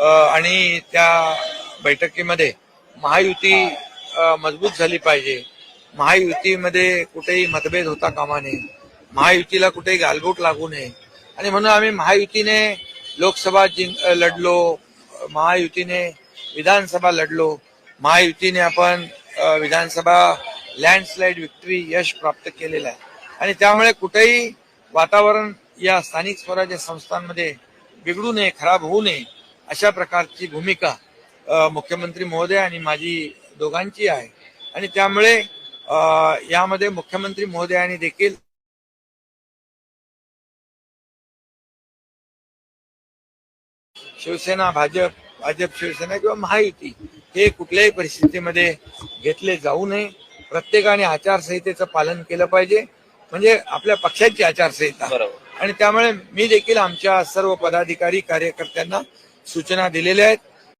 आणि त्या बैठकीमध्ये महायुती मजबूत झाली पाहिजे. महायुतीमध्ये कुठेही मतभेद होता कामा नये, महायुतीला कुठेही गालबोट लागू नये. आणि म्हणून आम्ही महायुतीने लोकसभा लढलो, महायुतीने विधानसभा लढलो, महायुतीने आपण विधानसभा लँडस्लाइड विक्ट्री यश प्राप्त केलेलं आहे. आणि त्यामुळे कुठेही वातावरण या स्थानिक स्वराज्य संस्थांमध्ये बिघडू नये, खराब होऊ नये, अशा प्रकारची भूमिका मुख्यमंत्री महोदय आणि माझी दोघांची आहे. आणि त्यामुळे यामध्ये मुख्यमंत्री महोदयांनी देखील शिवसेना भाजप, भाजप शिवसेना किंवा महायुती हे कुठल्याही परिस्थितीमध्ये घेतले जाऊ नये. प्रत्येकाने आचारसंहितेचं पालन केलं पाहिजे, म्हणजे आपल्या पक्षाची आचारसंहिता. आणि त्यामुळे मी देखील आमच्या सर्व पदाधिकारी कार्यकर्त्यांना सूचना दिलेल्या आहेत